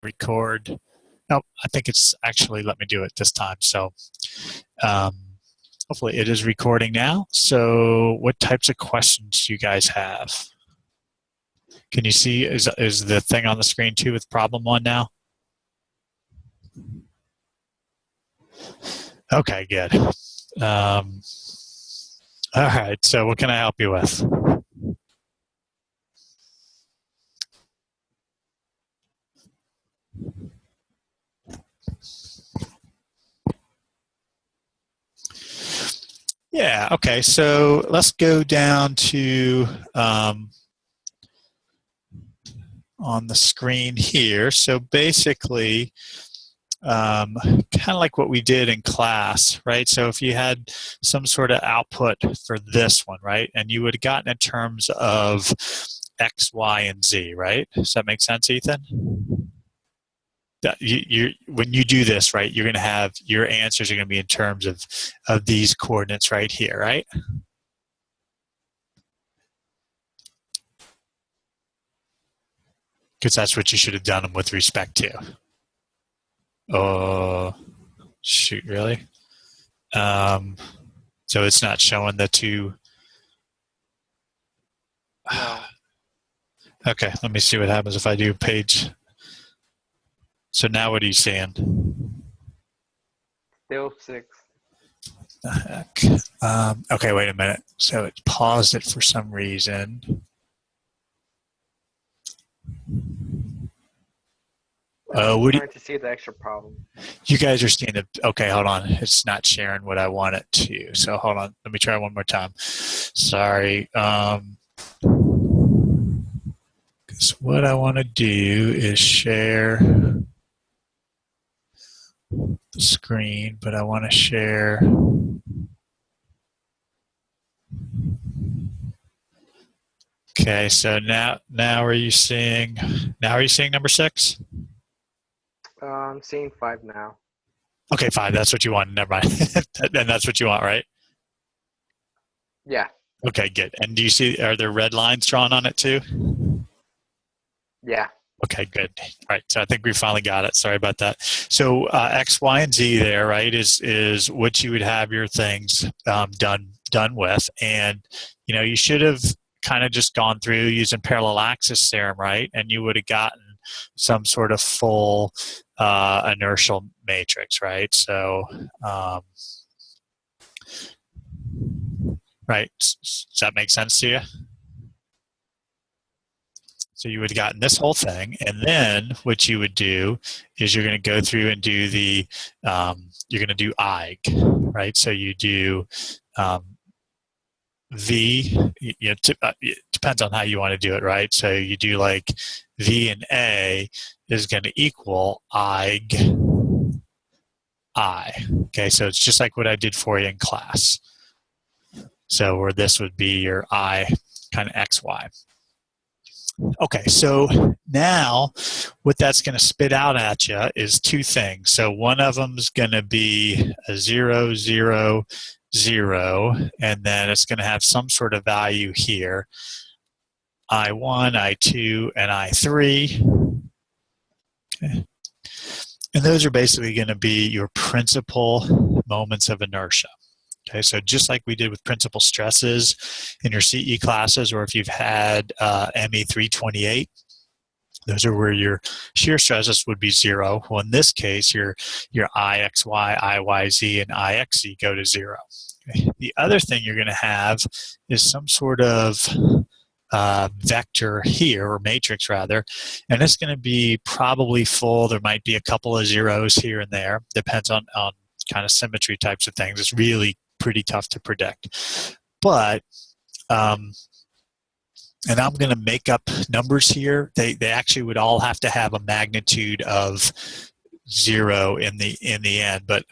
record. No, I think it's actually let me do it this time. So um, hopefully it is recording now. So what types of questions do you guys have? Can you see, is the thing on the screen too with problem one now? Okay, good. All right, so what can I help you with? Yeah, okay, so let's go down to on the screen here. So basically, kind of like what we did in class, right? So if you had some sort of output for this one, right, and you would have gotten in terms of X, Y, and Z, right? Does that make sense, Ethan? When you do this, right, you're going to have your answers are going to be in terms of these coordinates right here, right? Because that's what you should have done them with respect to. Oh, shoot, really? So it's not showing the two. No. Okay, let me see what happens if I do page. So now what are you seeing? Still 6. The heck? Okay, wait a minute. So it paused it for some reason. I'm trying to see the extra problem. You guys are seeing it. Okay, hold on. It's not sharing what I want it to. So hold on. Let me try one more time. Sorry. Because what I want to do is share the screen, but I want to share. Okay, so now are you seeing? Now are you seeing number 6? I'm seeing 5 now. Okay, 5. That's what you want. Never mind. And that's what you want, right? Yeah. Okay, good. And do you see? Are there red lines drawn on it too? Yeah. Okay, good. All right, so I think we finally got it. Sorry about that. So X, Y, and Z there, right, is what you would have your things done with, and you should have kind of just gone through using parallel axis theorem, right, and you would have gotten some sort of full inertial matrix, right? So, right, does that make sense to you? So you would have gotten this whole thing, and then what you would do is you're going to go through and do the, you're going to do IG, right? So you do V, it depends on how you want to do it, right? So you do like V and A is going to equal IG, I. Okay, so it's just like what I did for you in class. So where this would be your I kind of XY. Okay, so now what that's going to spit out at you is 2 things. So one of them is going to be a 0, 0, 0, and then it's going to have some sort of value here, I1, I2, and I3. Okay. And those are basically going to be your principal moments of inertia. Okay, so just like we did with principal stresses in your CE classes, or if you've had ME 328, those are where your shear stresses would be 0. Well, in this case, your IXY, IYZ, and IXZ go to 0. Okay. The other thing you're going to have is some sort of vector here, or matrix rather, and it's going to be probably full. There might be a couple of zeros here and there. Depends on kind of symmetry types of things. It's really pretty tough to predict. But and I'm going to make up numbers here. They actually would all have to have a magnitude of 0 in the end. But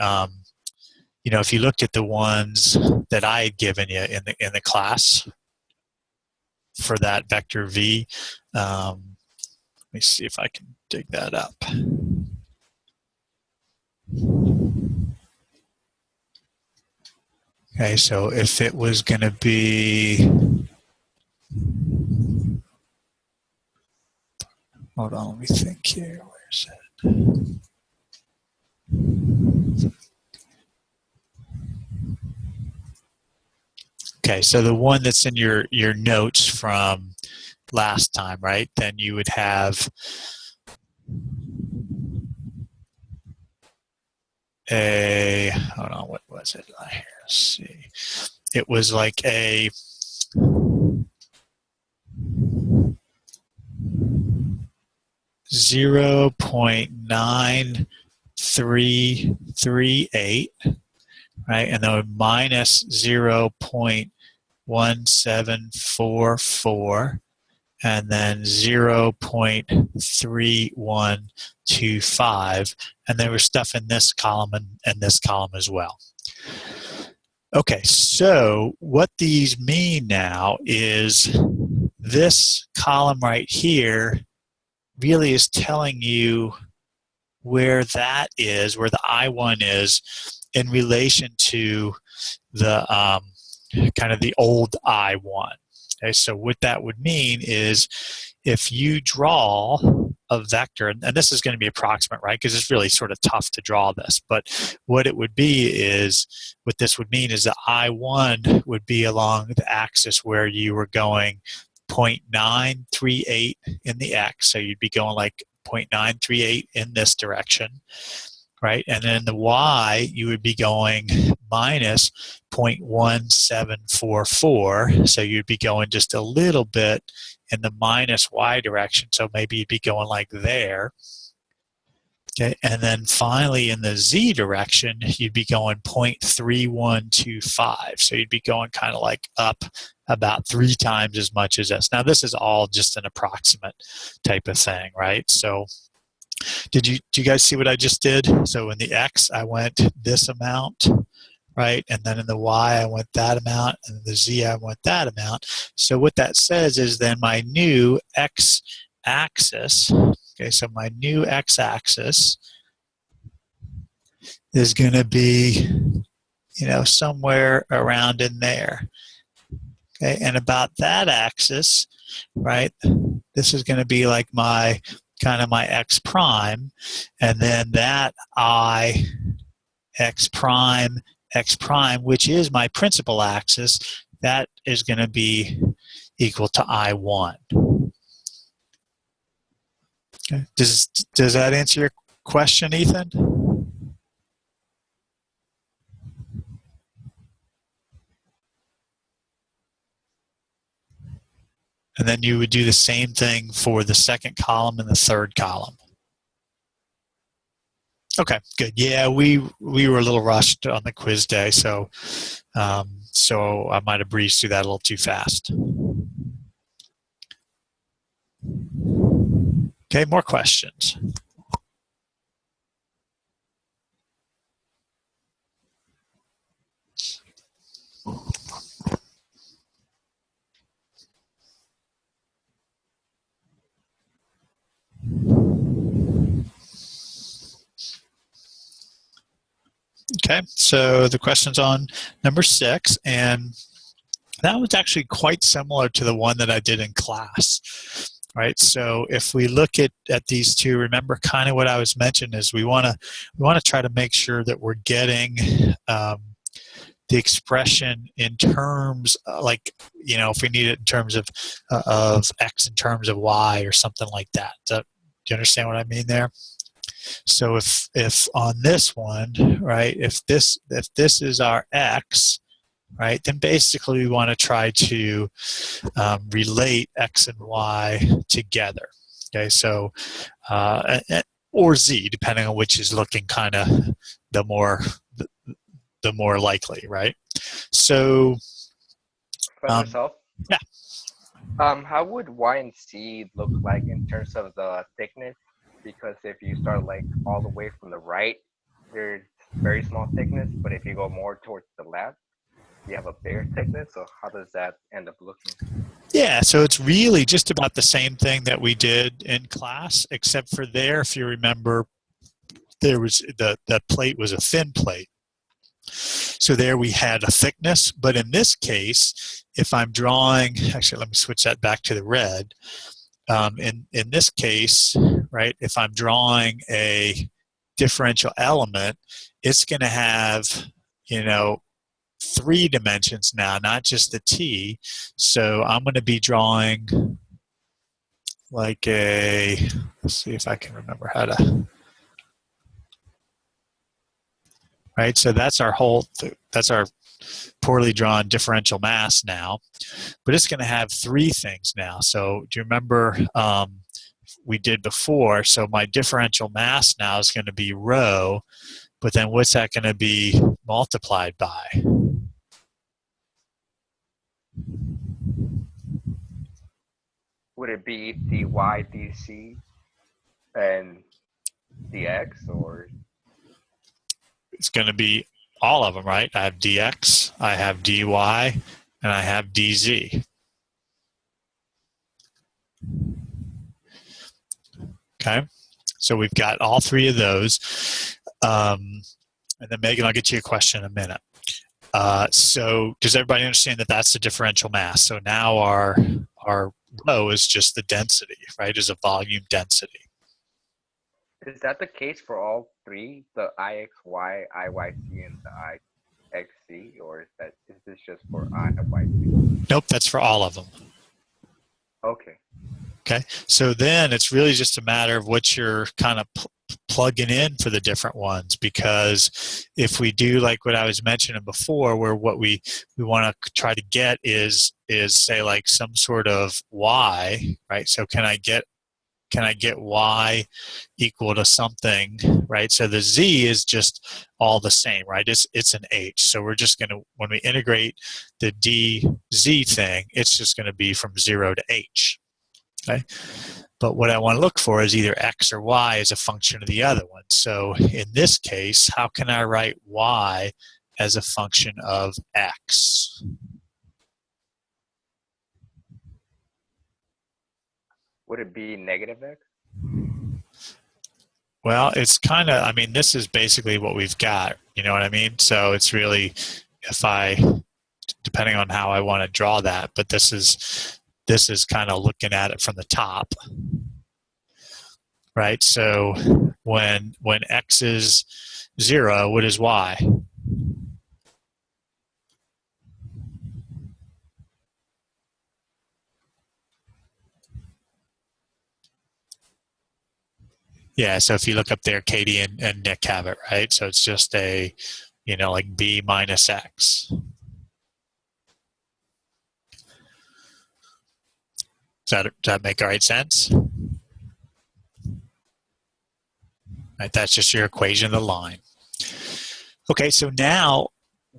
if you looked at the ones that I had given you in the class for that vector V, let me see if I can dig that up. Okay, so if it was going to be, hold on, let me think here. Where is it? Okay, so the one that's in your notes from last time, right? Then you would have a, hold on, what was it? Here, let's see. It was like a 0.9338, right? And then minus 0.1744, and then 0.3125, and there was stuff in this column and this column as well. Okay, so what these mean now is this column right here really is telling you where that is, where the I1 is in relation to the kind of the old I1. Okay, so what that would mean is if you draw a vector, and this is going to be approximate, right, because it's really sort of tough to draw this, but what it would be is, what this would mean is that I1 would be along the axis where you were going 0.938 in the x, so you'd be going like 0.938 in this direction, right? And then the y, you would be going minus 0.1744, so you'd be going just a little bit in the minus y direction, so maybe you'd be going like there. Okay, and then finally in the z direction, you'd be going 0.3125, so you'd be going kind of like up about 3 times as much as this. Now this is all just an approximate type of thing, right? So do you guys see what I just did? So in the x, I went this amount, right? And then in the y, I went that amount, and in the z, I went that amount. So what that says is then my new x-axis, okay, so my new x-axis is going to be, you know, somewhere around in there. Okay, and about that axis, right, this is going to be like my kind of my x prime, and then that I x prime, which is my principal axis, that is going to be equal to I1. Okay. Does that answer your question, Ethan? And then you would do the same thing for the second column and the third column. Okay, good. Yeah, we were a little rushed on the quiz day, so so I might have breezed through that a little too fast. Okay, more questions. Okay, so the question's on number 6, and that was actually quite similar to the one that I did in class, right? So if we look at these two, remember kind of what I was mentioning is we want to try to make sure that we're getting the expression in terms like, you know, if we need it in terms of x in terms of y or something like that. Do you understand what I mean there? So if on this one, right, if this is our x, right, then basically we want to try to relate x and y together. Okay, so or z, depending on which is looking kind of the more likely, right? So For myself, yeah. How would y and z look like in terms of the thickness? Because if you start like all the way from the right, there's very small thickness, but if you go more towards the left, you have a bigger thickness. So how does that end up looking? Yeah, so it's really just about the same thing that we did in class, except for there, if you remember, there was the plate was a thin plate. So there we had a thickness, but in this case, if I'm drawing, actually let me switch that back to the red. In this case, right, if I'm drawing a differential element, it's going to have, 3 dimensions now, not just the t. So I'm going to be drawing like let's see if I can remember how to, right? So that's our poorly drawn differential mass now, but it's going to have 3 things now. So do you remember we did before? So my differential mass now is going to be rho, but then what's that going to be multiplied by? Would it be dy, dc, and dx, or? It's going to be all of them, right? I have dx, I have dy, and I have dz. Okay, so we've got all 3 of those. And then Megan, I'll get you a question in a minute. So does everybody understand that that's the differential mass? So now our rho is just the density, right? Is a volume density. Is that the case for all 3, the IXY, IYC, and the IXZ, or is this just for IYC? Nope, that's for all of them. Okay. Okay, so then it's really just a matter of what you're kind of plugging in for the different ones, because if we do like what I was mentioning before, where what we want to try to get is say like some sort of y, right? So can I get y equal to something, right? So the z is just all the same, right? It's an h. So we're just going to, when we integrate the dz thing, it's just going to be from 0 to h. Okay, but what I want to look for is either x or y as a function of the other one. So in this case, how can I write y as a function of x? Would it be negative x? Well, it's kind of, I mean, this is basically what we've got, you know what I mean? So it's really, depending on how I want to draw that, but this is kind of looking at it from the top, right? So when x is 0, what is y? Yeah, so if you look up there, Katie and Nick have it, right? So it's just a, like b minus x. Does that make all right sense? Right, that's just your equation of the line. Okay, so now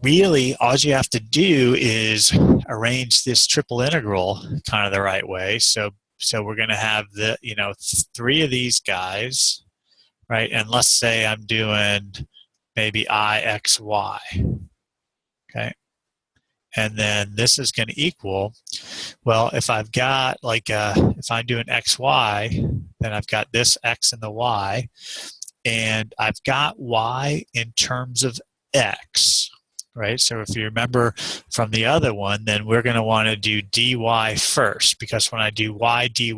really all you have to do is arrange this triple integral kind of the right way. So we're going to have 3 of these guys, right? And let's say I'm doing maybe IXY, okay? And then this is going to equal, well, if I've got if I'm doing XY, then I've got this X and the Y, and I've got Y in terms of X, right? So if you remember from the other one, then we're going to want to do dy first, because when I do y dy,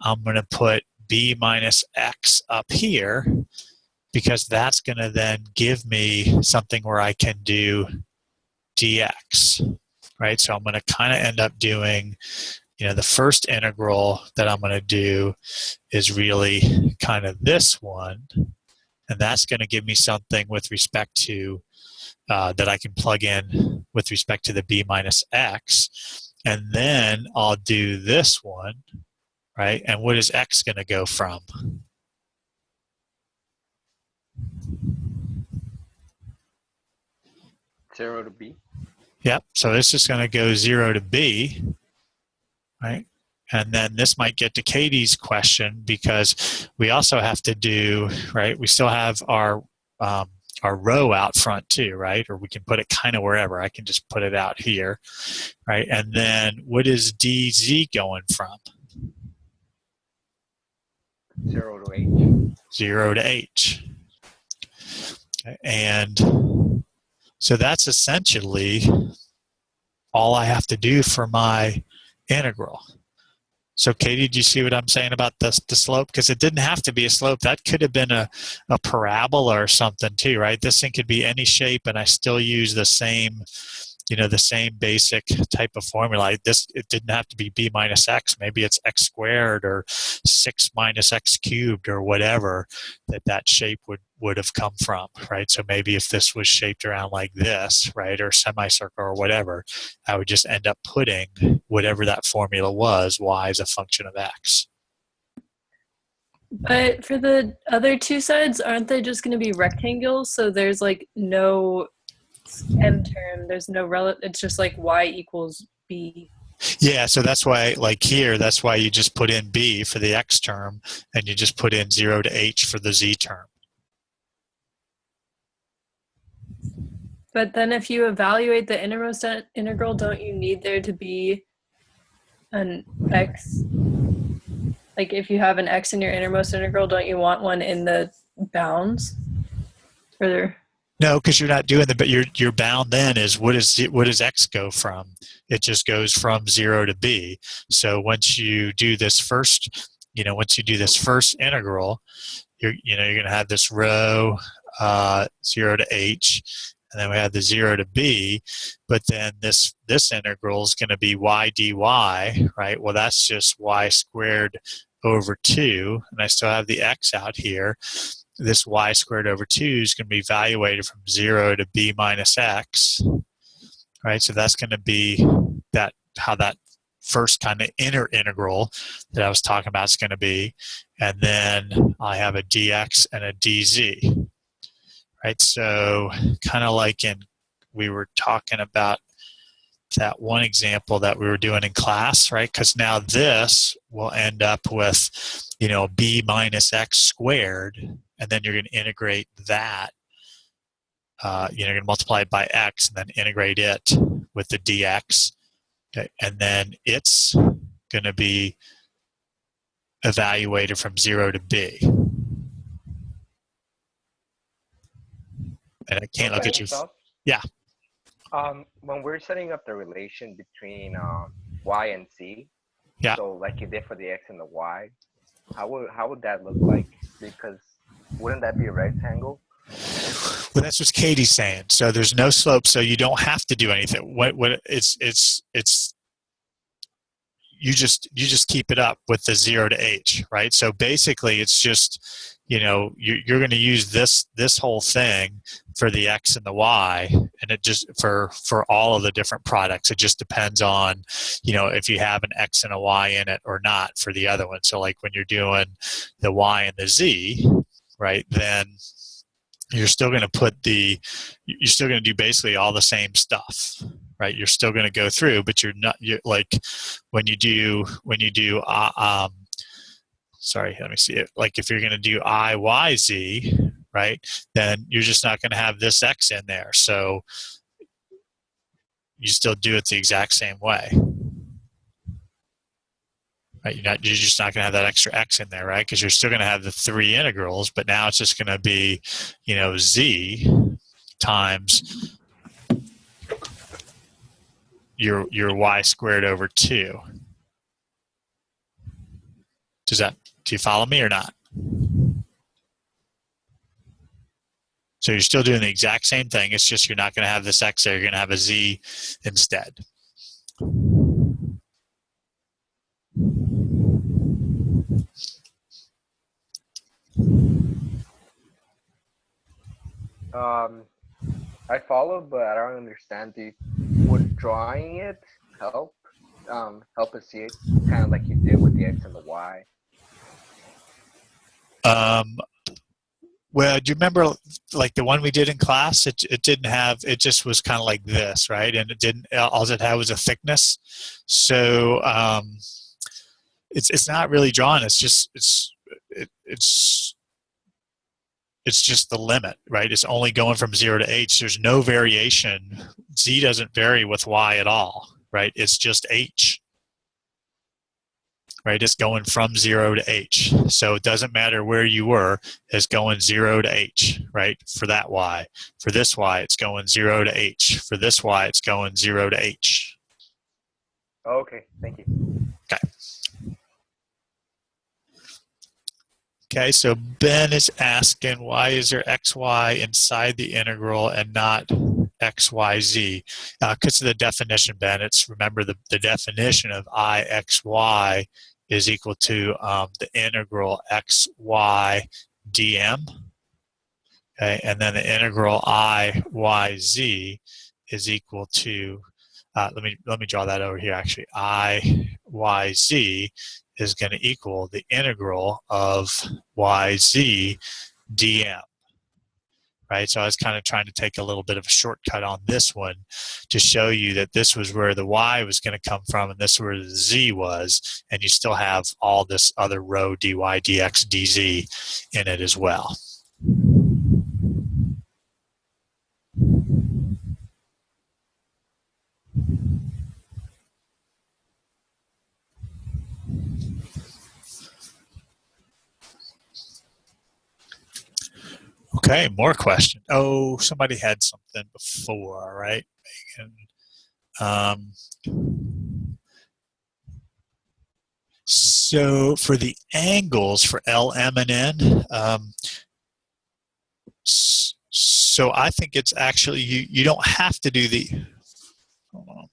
I'm going to put b minus x up here, because that's going to then give me something where I can do dx, right? So I'm going to kind of end up doing, the first integral that I'm going to do is really kind of this one, and that's going to give me something with respect to that I can plug in with respect to the b minus x, and then I'll do this one, right? And what is x going to go from? Zero to b. Yep, so this is going to go 0 to b, right? And then this might get to Katie's question, because we also have to do, right, we still have our rho out front too, right? Or we can put it kind of wherever. I can just put it out here, right? And then what is dz going from? 0 to h. 0 to h. Okay. And so that's essentially all I have to do for my integral. So Katie, do you see what I'm saying about the slope? Because it didn't have to be a slope. That could have been a parabola or something too, right? This thing could be any shape and I still use the same, the same basic type of formula. It didn't have to be b minus x. Maybe it's x squared or 6 minus x cubed or whatever that shape would have come from, right? So maybe if this was shaped around like this, right, or semicircle or whatever, I would just end up putting whatever that formula was, y is a function of x. But for the other two sides, aren't they just going to be rectangles? So there's like no m term, there's no it's just like y equals b. Yeah, so that's why, like here, that's why you just put in b for the x term, and you just put in 0 to h for the z term. But then if you evaluate the innermost integral, don't you need there to be an x? Like if you have an x in your innermost integral, don't you want one in the bounds? Or no, because you're not doing but your bound then is what does x go from? It just goes from 0 to b. So once you do this first, integral, you're going to have this row 0 to h, and then we have the 0 to b, but then this integral is going to be y dy, right? Well, that's just y squared over 2, and I still have the x out here. This y squared over 2 is going to be evaluated from 0 to b minus x, right? So that's going to be how that first kind of inner integral that I was talking about is going to be. And then I have a dx and a dz, right? So kind of like we were talking about that one example that we were doing in class, right? Because now this will end up with, b minus x squared, and then you're going to integrate that. You're going to multiply it by x and then integrate it with the dx. Okay? And then it's going to be evaluated from 0 to b. And I can't look at you. Yeah. When we're setting up the relation between y and z, yeah. So like you did for the x and the y, how would that look like? Because wouldn't that be a rectangle? Well, that's what Katie's saying. So there's no slope, so you don't have to do anything. You just keep it up with the 0 to h, right? So basically, it's just you're going to use this whole thing for the x and the y, and it just for all of the different products. It just depends on if you have an x and a y in it or not for the other one. So like when you're doing the y and the z, right, then you're still going to do basically all the same stuff, right? You're still going to go through, but you're like when you do sorry, let me see it. Like if you're going to do I, Y, Z, right, then you're just not going to have this X in there. So you still do it the exact same way. Right? You're just not going to have that extra X in there, right? Because you're still going to have the 3 integrals, but now it's just going to be, Z times your Y squared over 2. Do you follow me or not? So you're still doing the exact same thing. It's just you're not going to have this X there. You're going to have a Z instead. I followed, but I don't understand. Would drawing it help us see it kind of like you did with the X and the Y? Well, do you remember like the one we did in class? It didn't have, it just was kind of like this, right? And it didn't, all it had was a thickness. So it's not really drawn. It's just, it's just the limit, right? It's only going from 0 to h. There's no variation. Z doesn't vary with y at all, right? It's just h. Right, it's going from 0 to h. So it doesn't matter where you were, it's going 0 to h, right, for that y. For this y, it's going 0 to h. For this y, it's going 0 to h. Okay, thank you. Okay. Okay, so Ben is asking, why is there xy inside the integral and not xyz? Because of the definition, Ben. It's, remember, the definition of I(xy) is equal to the integral xy dm. Okay, and then the integral I(yz) is equal to, let me draw that over here actually. I(yz) is going to equal the integral of yz dm. Right, so I was kind of trying to take a little bit of a shortcut on this one to show you that this was where the y was going to come from and this is where the z was, and you still have all this other row dy, dx, dz in it as well. Okay, more questions. Oh, somebody had something before, right, Megan? So for the angles for L, M, and N, so I think it's actually, you don't have to do the, hold on.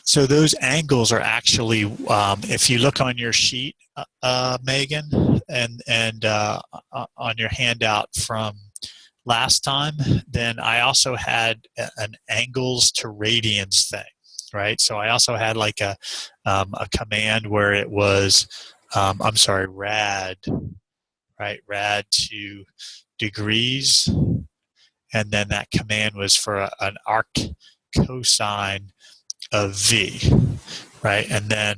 So those angles are actually, if you look on your sheet, Megan, and on your handout from last time, then I also had an angles to radians thing, right? So I also had like a command where it was, I'm sorry, rad, right? Rad to degrees, and then that command was for an arc cosine of v, right? And then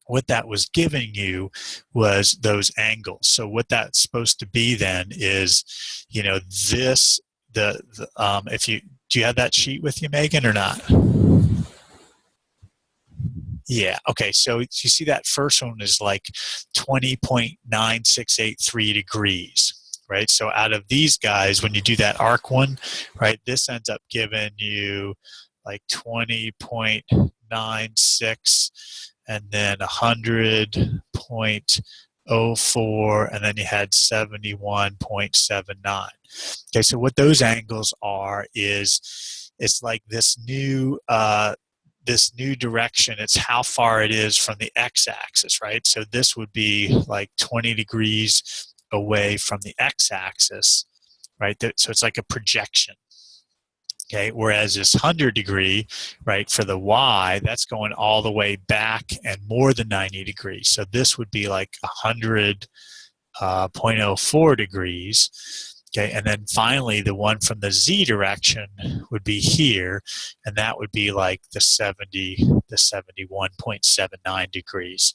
what that was giving you was those angles. So what that's supposed to be then is, you know, this, if you, do you have that sheet with you, Megan, or not? Yeah, okay, so you see that first one is like 20.9683 degrees, right? So out of these guys, when you do that arc one, right, this ends up giving you like 20.96 and then 100.04, and then you had 71.79. Okay, so what those angles are is, it's like this new direction. It's how far it is from the x-axis, right? So this would be like 20 degrees away from the x-axis, right? So it's like a projection. Okay, whereas this 100-degree, right, for the y, that's going all the way back and more than 90 degrees. So this would be like 100.04 degrees. Okay, and then finally the one from the z direction would be here, and that would be like the 71.79 degrees.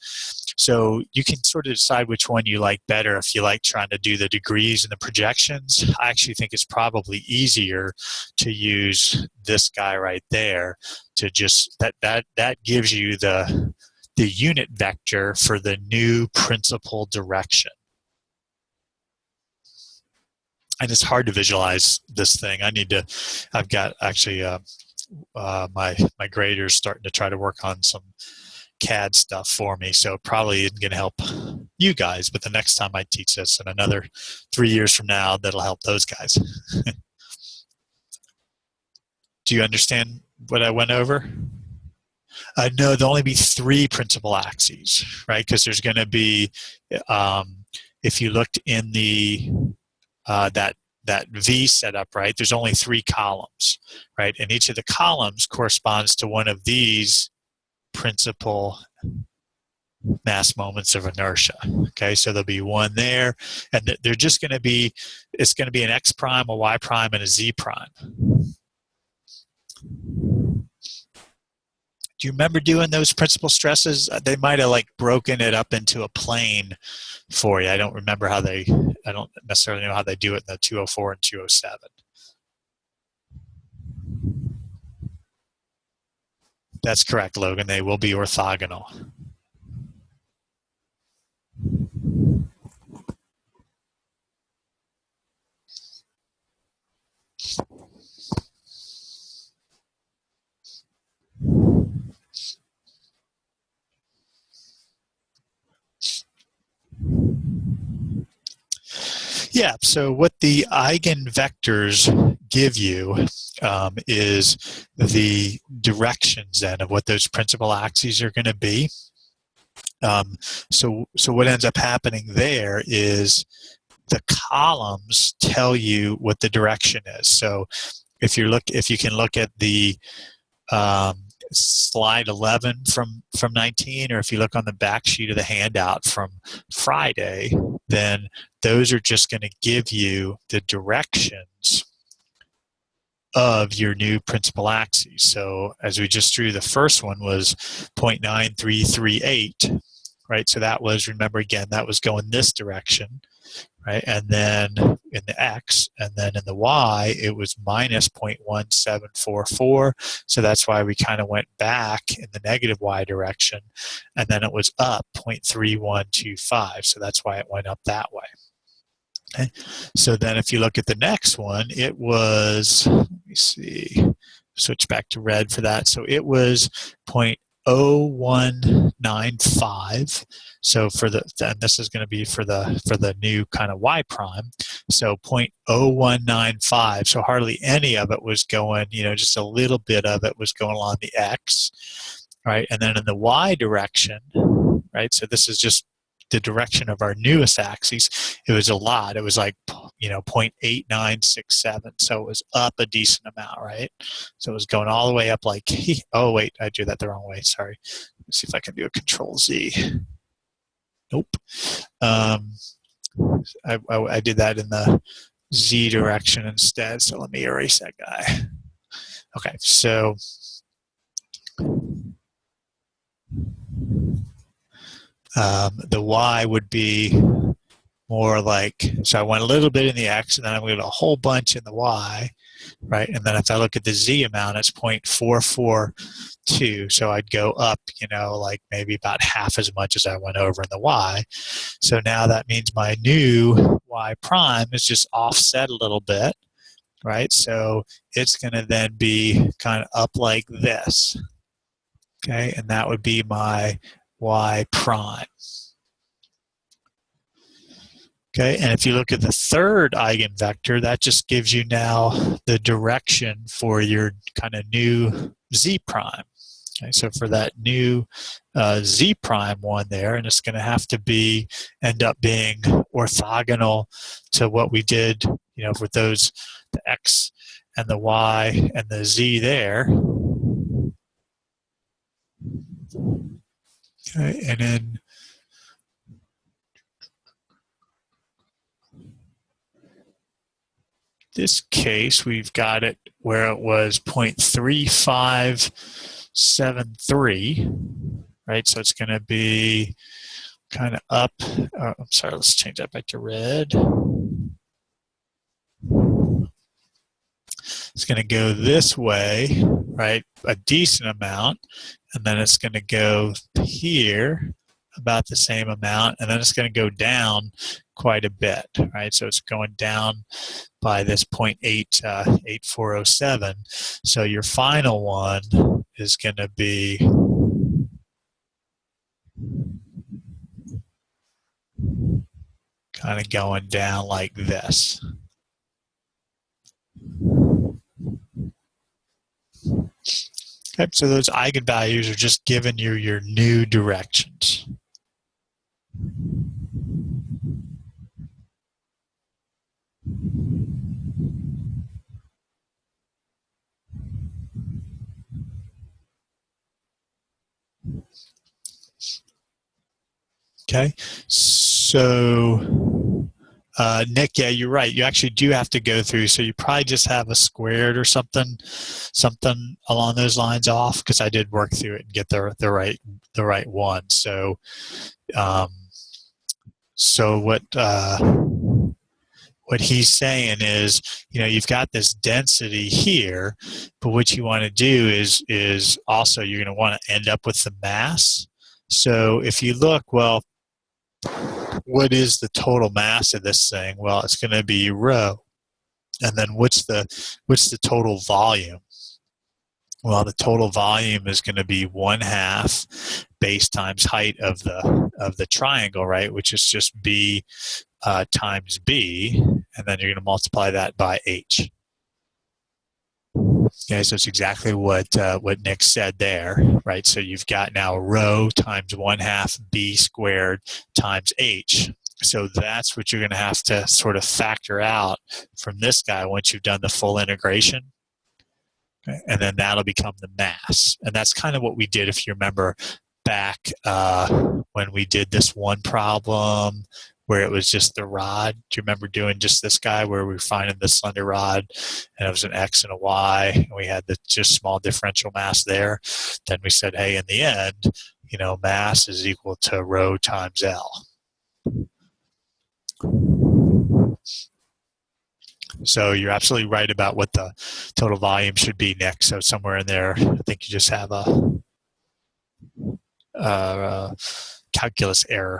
So you can sort of decide which one you like better. If you like trying to do the degrees and the projections, I actually think it's probably easier to use this guy right there to just, that gives you the unit vector for the new principal direction. And it's hard to visualize this thing. I've got actually my grader's starting to try to work on some CAD stuff for me, so probably isn't going to help you guys, but the next time I teach this in another 3 years from now, that'll help those guys. Do you understand what I went over? No, there'll only be 3 principal axes, right? Because there's going to be, if you looked in the that V setup, right, there's only 3 columns, right? And each of the columns corresponds to one of these principal mass moments of inertia. Okay, so there'll be one there, and they're just going to be, it's going to be an x prime, a y prime, and a z prime. Do you remember doing those principal stresses? They might have like broken it up into a plane for you. I don't remember how I don't necessarily know how they do it in the 204 and 207. That's correct, Logan. They will be orthogonal. Yeah, so what the eigenvectors give you is the directions then of what those principal axes are going to be. So what ends up happening there is the columns tell you what the direction is. So if you can look at the slide 11 from 19, or if you look on the back sheet of the handout from Friday, then those are just going to give you the directions of your new principal axes. So as we just drew, the first one was 0.9338, right? So that was, remember again, that was going this direction, right? And then in the X, and then in the Y, it was minus 0.1744. So that's why we kind of went back in the negative Y direction. And then it was up 0.3125. So that's why it went up that way. Okay. So then if you look at the next one, it was, let me see, switch back to red for that. So it was 0.0195. So for the, and this is going to be for the new kind of Y prime. So 0.0195. So hardly any of it was going, just a little bit of it was going along the X, right? And then in the Y direction, right? So this is just the direction of our newest axes. It was a lot. It was like 0.8967. So it was up a decent amount, right? So it was going all the way up like, oh wait, I drew that the wrong way, sorry. Let's see if I can do a Control Z. Nope. I did that in the Z direction instead, so let me erase that guy. Okay, so the Y would be more like, so I went a little bit in the X, and then I went a whole bunch in the Y, right? And then if I look at the Z amount, it's 0.442. So I'd go up, like maybe about half as much as I went over in the Y. So now that means my new Y prime is just offset a little bit, right? So it's going to then be kind of up like this, okay? And that would be my Y prime. Okay, and if you look at the third eigenvector, that just gives you now the direction for your kind of new Z prime. Okay, so for that new Z prime one there, and it's going to have to end up being orthogonal to what we did, with those, the X and the Y and the Z there. Okay, and then this case, we've got it where it was 0.3573, right? So it's going to be kind of up. I'm sorry, let's change that back to red. It's going to go this way, right? A decent amount. And then it's going to go here about the same amount. And then it's going to go down quite a bit, right? So it's going down by this 0.8407. So your final one is going to be kind of going down like this. Okay, so those eigenvalues are just giving you your new directions. Okay, so Nick, yeah, you're right. You actually do have to go through. So you probably just have a squared or something along those lines off, because I did work through it and get the right one. So, so what he's saying is, you've got this density here, but what you want to do is also you're going to want to end up with the mass. So if you look, well, what is the total mass of this thing? Well, it's going to be rho. And then what's the total volume? Well, the total volume is going to be 1/2 base times height of the triangle, right? Which is just b times B, and then you're going to multiply that by H. Okay, so it's exactly what Nick said there, right? So you've got now rho times 1/2 B squared times H. So that's what you're going to have to sort of factor out from this guy once you've done the full integration. Okay? And then that'll become the mass. And that's kind of what we did, if you remember, back when we did this one problem where it was just the rod. Do you remember doing just this guy where we were finding the slender rod and it was an X and a Y and we had the just small differential mass there? Then we said, hey, in the end, mass is equal to rho times L. So you're absolutely right about what the total volume should be, Nick. So somewhere in there, I think you just have a calculus error.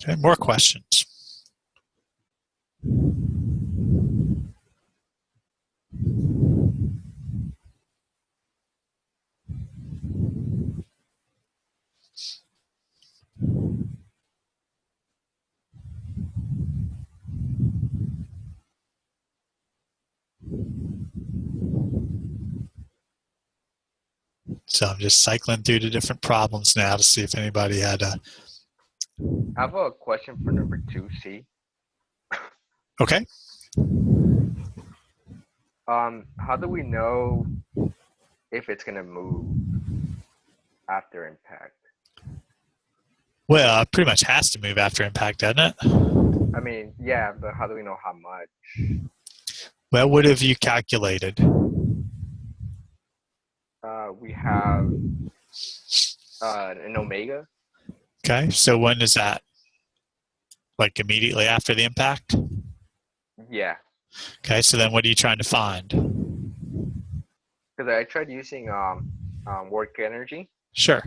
Okay, more questions? So I'm just cycling through the different problems now to see if anybody had a... I have a question for number 2C. Okay. How do we know if it's going to move after impact? Well, it pretty much has to move after impact, doesn't it? I mean, yeah, but how do we know how much? Well, what have you calculated? We have an omega. Okay, so when is that? Like immediately after the impact? Yeah. Okay, so then what are you trying to find? Because I tried using work energy. Sure.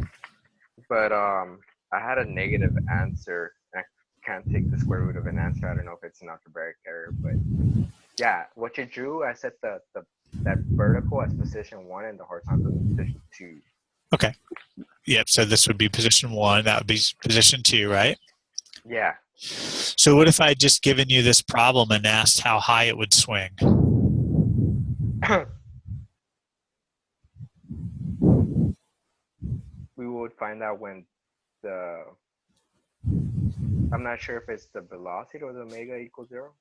But I had a negative answer. I can't take the square root of an answer. I don't know if it's an algebraic error, but yeah, what you drew, I set that vertical as position 1 and the horizontal as position 2. Okay. Yep, so this would be position 1. That would be position 2, right? Yeah. So what if I had just given you this problem and asked how high it would swing? We would find out when I'm not sure if it's the velocity or the omega equals 0.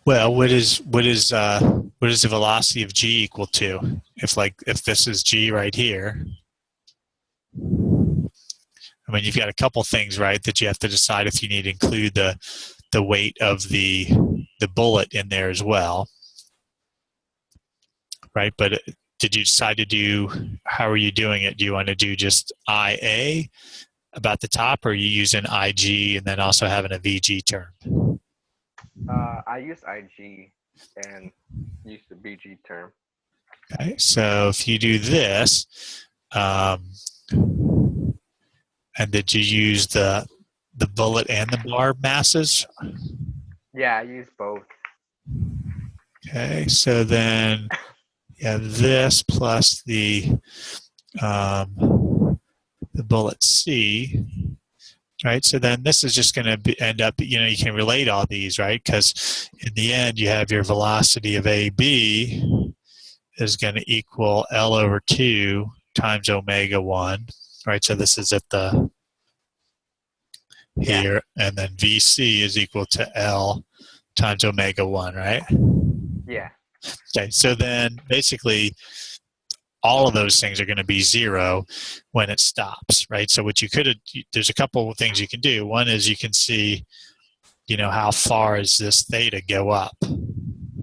Well, what is the velocity of g equal to? If this is g right here, I mean, you've got a couple things, right, that you have to decide if you need to include the weight of the bullet in there as well, right? But did you decide to do? How are you doing it? Do you want to do just IA about the top, or are you using IG and then also having a VG term? I use IG and use the VG term. Okay, so if you do this, and did you use the bullet and the barb masses? Yeah, I use both. Okay, so then you have this plus the bullet C, right? So then this is just going to end up, you can relate all these, right? Because in the end, you have your velocity of AB is going to equal L over 2 times omega 1, right? So this is at the here, and then VC is equal to L times omega 1, right? Yeah. Okay, so then basically all of those things are going to be 0 when it stops, right? So what you could have, there's a couple of things you can do. One is you can see, how far does this theta go up,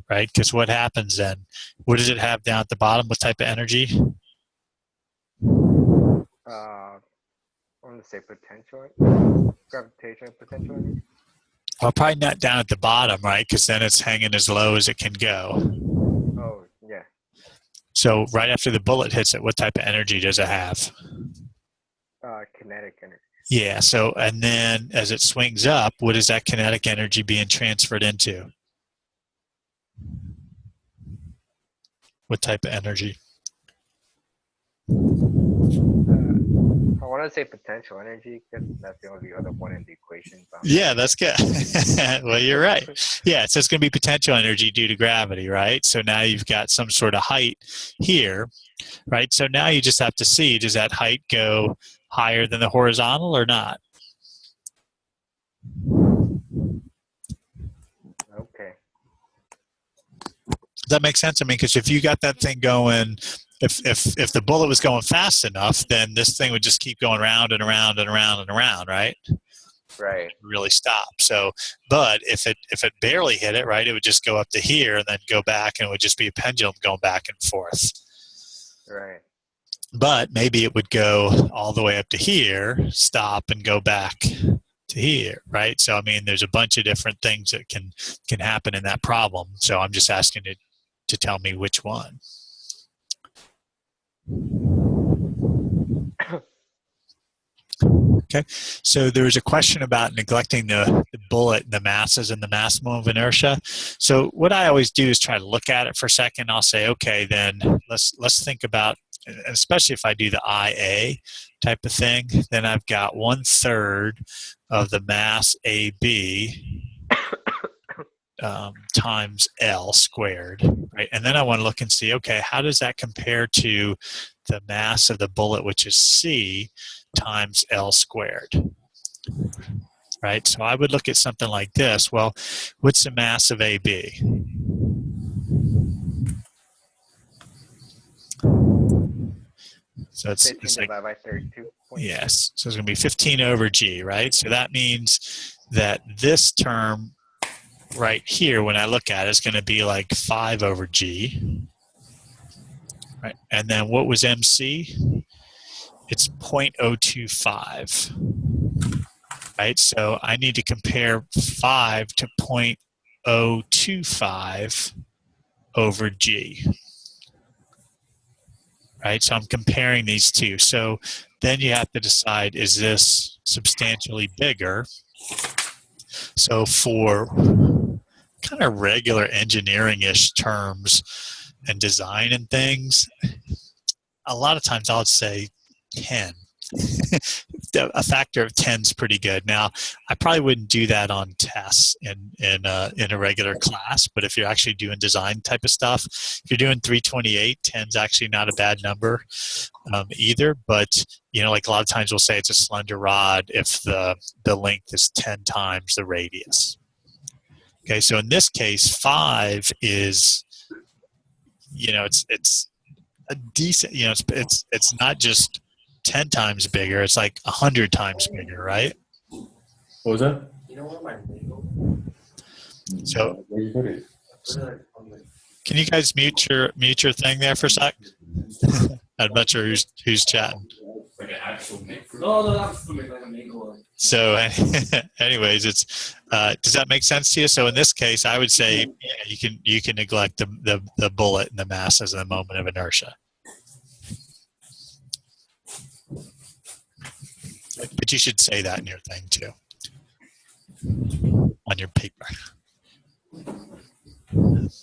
right? Because what happens then? What does it have down at the bottom? What type of energy? I want to say potential, gravitational potential energy. Well, probably not down at the bottom, right? Because then it's hanging as low as it can go. Oh, yeah. So right after the bullet hits it, what type of energy does it have? Kinetic energy. Yeah, so, and then as it swings up, what is that kinetic energy being transferred into? What type of energy? I want to say potential energy because that's the only other one in the equation. But Yeah, that's good. Well, you're right. Yeah, so it's going to be potential energy due to gravity, right? So now you've got some sort of height here, right? So now you just have to see, does that height go higher than the horizontal or not? Okay. Does that make sense? I mean, because if you got that thing going, if the bullet was going fast enough, then this thing would just keep going round and around and around and around, right? Right. Really stop. So, but if it barely hit it, right, it would just go up to here and then go back, and it would just be a pendulum going back and forth. Right. But maybe it would go all the way up to here, stop, and go back to here, right? So, I mean, there's a bunch of different things that can happen in that problem. So, I'm just asking it to tell me which one. Okay, so there was a question about neglecting the bullet and the masses and the mass moment of inertia. So what I always do is try to look at it for a second. I'll say, okay, then let's think about, especially if I do the IA type of thing, then I've got 1/3 of the mass AB times L squared, right? And then I want to look and see, okay, how does that compare to the mass of the bullet, which is C times L squared, right? So I would look at something like this. Well, what's the mass of AB? So it's 15 like, divided by 32. yes, so it's going to be 15 over G, right? So that means that this term right here, when I look at it, is going to be like 5 over G, right? And then what was MC? It's 0.025, right? So I need to compare 5 to 0.025 over G, right? So I'm comparing these two. So then you have to decide, is this substantially bigger? So for kind of regular engineering-ish terms and design and things, a lot of times I'll say 10. A factor of 10 is pretty good. Now, I probably wouldn't do that on tests in a regular class, but if you're actually doing design type of stuff, if you're doing 328, 10 is actually not a bad number either. But, you know, like a lot of times we'll say it's a slender rod if the length is 10 times the radius. Okay, so in this case, 5 is, you know, it's a decent, you know, it's not just 10 times bigger, it's like 100 times bigger, right? What was that? So can you guys mute your thing there for a sec? I'm not sure who's chatting. So anyways, it's does that make sense to you? So in this case, I would say yeah, you can neglect the bullet and the masses in the moment of inertia. But you should say that in your thing too, on your paper.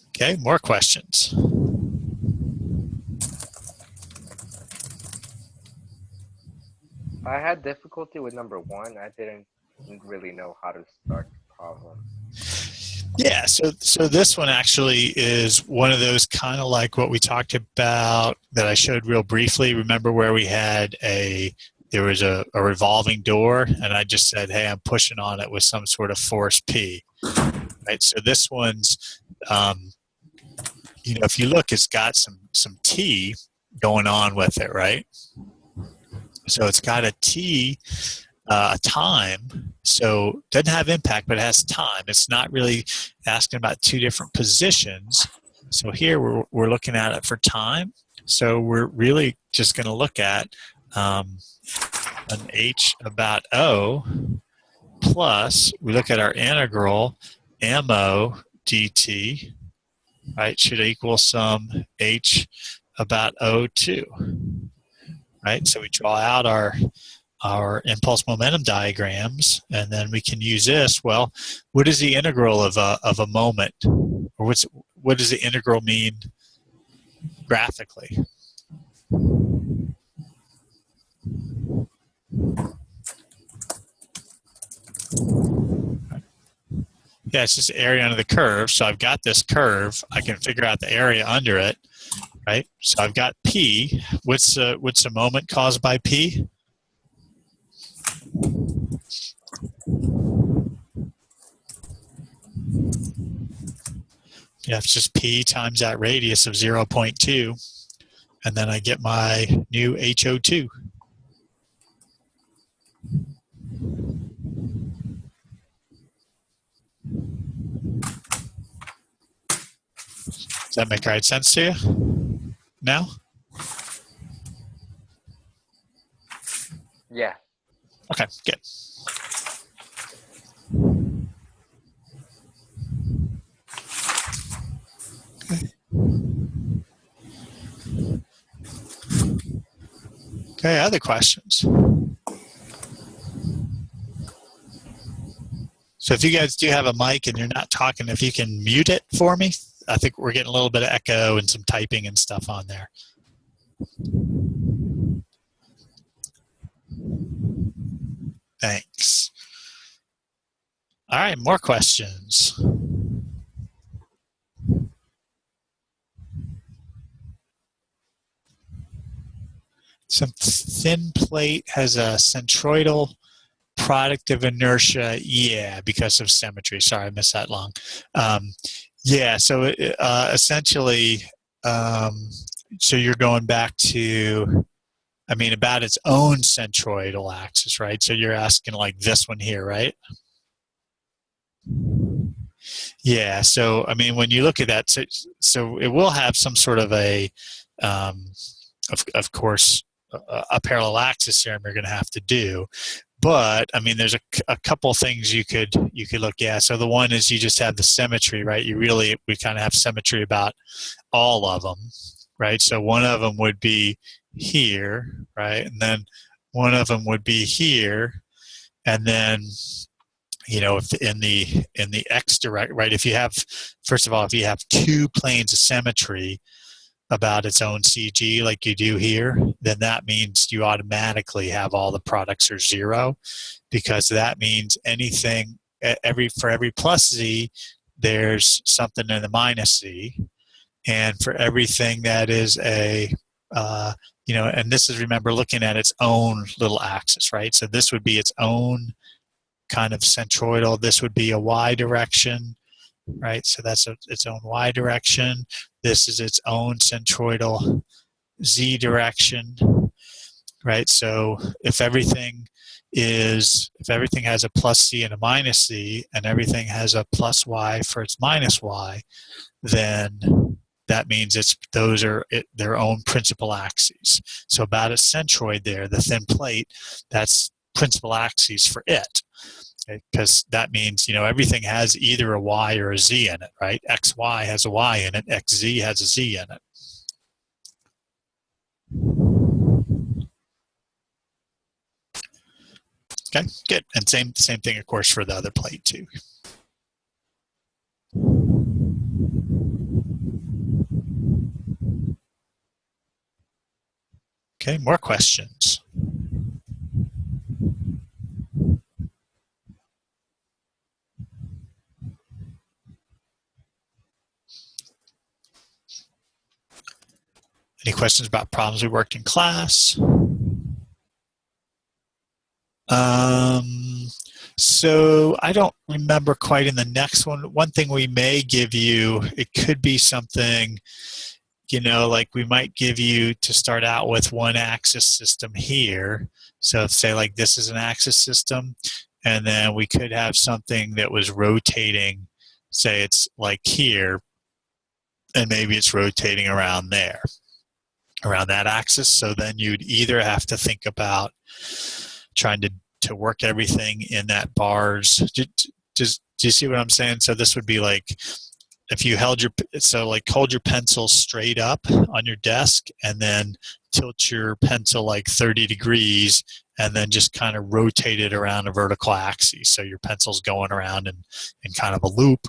Okay, more questions. I had difficulty with number 1. I didn't really know how to start the problem. Yeah, so this one actually is one of those kind of like what we talked about that I showed real briefly. Remember where we had there was a revolving door, and I just said, hey, I'm pushing on it with some sort of force P, right? So this one's, you know, if you look, it's got some T going on with it, right? So it's got a T, time, so it doesn't have impact, but it has time. It's not really asking about two different positions. So here we're looking at it for time. So we're really just going to look at an h about O plus, we look at our integral mo dt, right, should equal some h about O2, right? So we draw out our our impulse momentum diagrams, and then we can use this. Well, what is the integral of a moment? Or what does the integral mean graphically? Yeah, it's just the area under the curve. So I've got this curve. I can figure out the area under it, right? So I've got P. What's the moment caused by P? Yeah, it's just P times that radius of 0.2, and then I get my new HO2. Does that make right sense to you now? Yeah. Okay, good. Okay, other questions? So if you guys do have a mic and you're not talking, if you can mute it for me. I think we're getting a little bit of echo and some typing and stuff on there. Thanks. All right, more questions. Some thin plate has a centroidal product of inertia. Yeah, because of symmetry. Sorry, I missed that long. Yeah, so essentially, so you're going back to, I mean, about its own centroidal axis, right? So you're asking like this one here, right? Yeah, so I mean, when you look at that, so it will have some sort of a, of course, a parallel axis theorem you're going to have to do. But I mean, there's a couple things you could look at. So the one is you just have the symmetry, right? We kind of have symmetry about all of them, right? So one of them would be here, right? And then one of them would be here, and then, you know, if in the x direct, right? If you have, first of all, if you have two planes of symmetry about its own CG like you do here, then that means you automatically have all the products are zero, because that means anything, for every plus Z, there's something in the minus Z. And for everything that is a, you know, and this is, remember, looking at its own little axis, right? So this would be its own kind of centroidal. This would be a y direction, right? So that's its own y direction. This is its own centroidal z direction, right? So if everything has a plus c and a minus c, and everything has a plus y for its minus y, then that means those are their own principal axes. So about a centroid there, the thin plate, that's principal axes for it. Because that means, you know, everything has either a y or a z in it, right? xy has a y in it, xz has a z in it. Okay, good. And same thing, of course, for the other plate too. Okay, more questions. Any questions about problems we worked in class? So I don't remember quite in the next one. One thing we may give you, it could be something, you know, like we might give you to start out with one axis system here. So if, say, like this is an axis system, and then we could have something that was rotating, say it's like here, and maybe it's rotating around there, around that axis. So then you'd either have to think about trying to work everything in that bars. Do you see what I'm saying? So this would be like, if you held hold your pencil straight up on your desk and then tilt your pencil like 30 degrees and then just kind of rotate it around a vertical axis. So your pencil's going around in kind of a loop,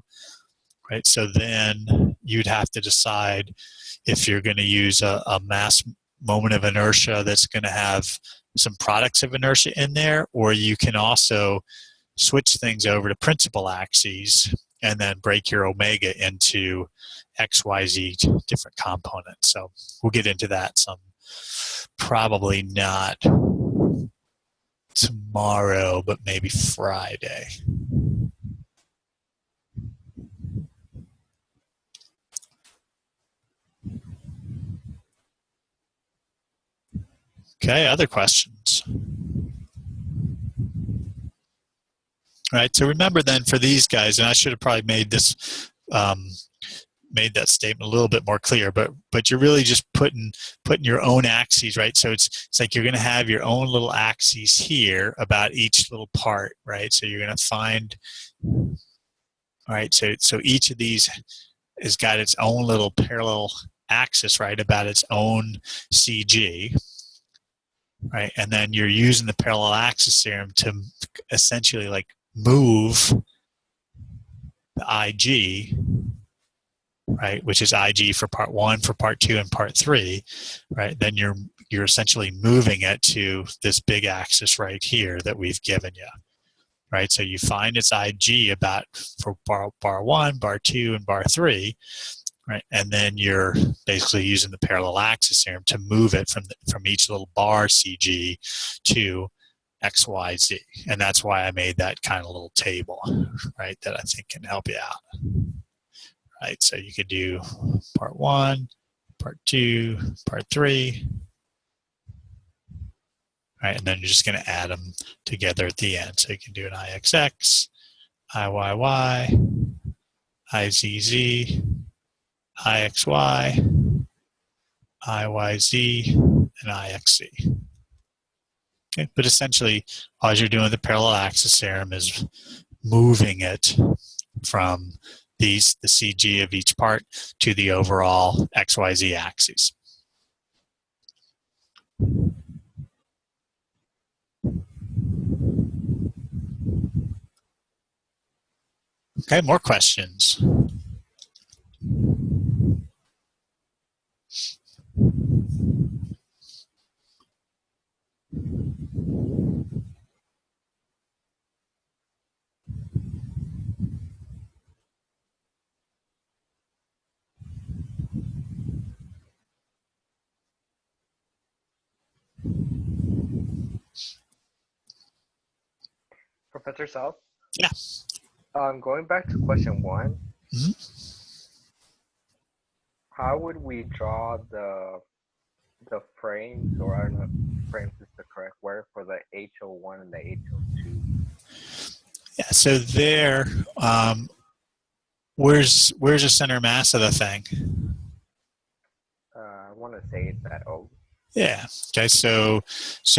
right? So then you'd have to decide if you're going to use a mass moment of inertia that's going to have some products of inertia in there, or you can also switch things over to principal axes and then break your omega into XYZ different components. So we'll get into that some, probably not tomorrow, but maybe Friday. Okay, other questions? All right, so remember then for these guys, and I should have probably made this, made that statement a little bit more clear, but you're really just putting your own axes, right? So it's like you're going to have your own little axes here about each little part, right? So you're going to find, all right, so each of these has got its own little parallel axis, right, about its own CG, right? And then you're using the parallel axis theorem to essentially like move the IG, right, which is IG for part 1, for part 2, and part 3, right? Then you're essentially moving it to this big axis right here that we've given you, right? So you find its IG about for bar 1, bar 2, and bar 3, right? And then you're basically using the parallel axis theorem to move it from each little bar CG to XYZ. And that's why I made that kind of little table, right, that I think can help you out. Right, so you could do part 1, part 2, part 3, right, and then you're just going to add them together at the end. So you can do an IXX, IYY, IZZ, IXY, IYZ, and IXZ. Okay, but essentially, all you're doing with the parallel axis theorem is moving it from the CG of each part to the overall XYZ axes. Okay, more questions? Professor South? Yeah. Going back to question 1, Mm-hmm. how would we draw the frames, or I don't know if frames is the correct word, for the HO1 and the HO2? Yeah, so there, where's the center of mass of the thing? I want to say it's at O. Yeah. Okay. So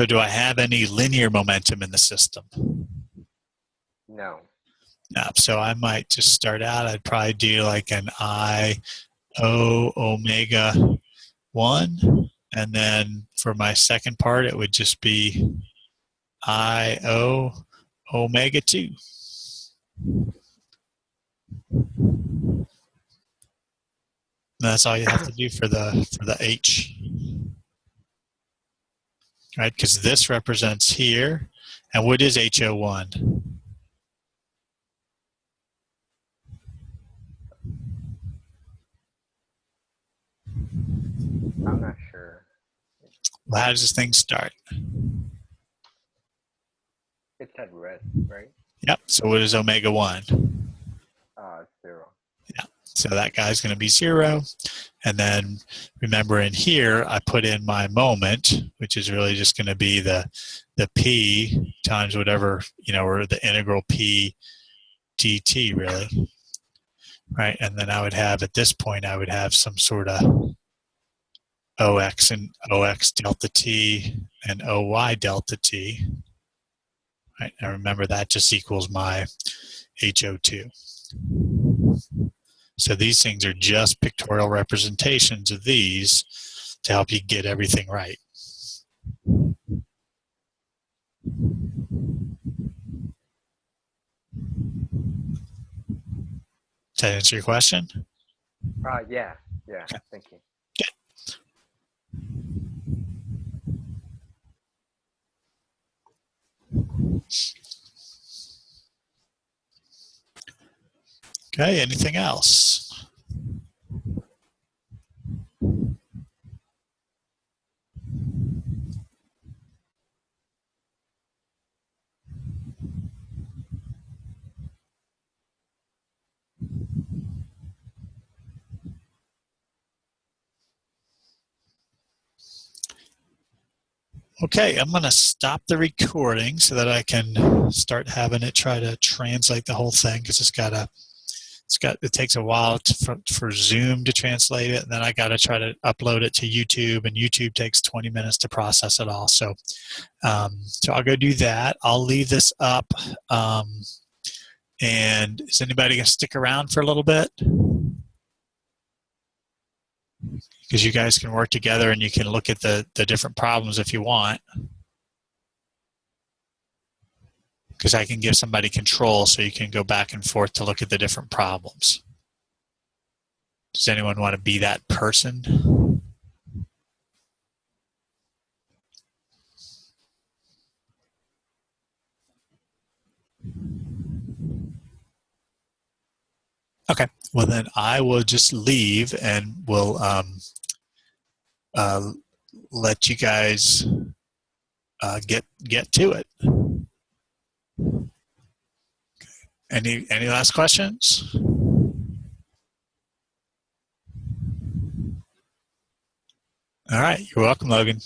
do I have any linear momentum in the system? No. No. So I might just start out. I'd probably do like an I-O omega 1, and then for my second part, it would just be I-O omega 2. That's all you have to do for the H, right? Because this represents here, and what is HO1? I'm not sure. Well, how does this thing start? It's at rest, right? Yep. So what is omega 1? 0. Yeah. So that guy's going to be 0. And then remember in here, I put in my moment, which is really just going to be the P times whatever, or the integral P dt, really. Right. And then I would have, at this point, I would have some sort of OX and OX delta T and OY delta T. Right. And remember that just equals my HO2. So these things are just pictorial representations of these to help you get everything right. Does that answer your question? Yeah. Thank you. Okay, anything else? Okay, I'm going to stop the recording so that I can start having it try to translate the whole thing, because it takes a while for Zoom to translate it, and then I got to try to upload it to YouTube, and YouTube takes 20 minutes to process it all. So I'll go do that. I'll leave this up. And is anybody going to stick around for a little bit? Because you guys can work together and you can look at the different problems if you want. Because I can give somebody control so you can go back and forth to look at the different problems. Does anyone want to be that person? Okay, well then I will just leave and we'll let you guys get to it. Any last questions? All right, you're welcome, Logan.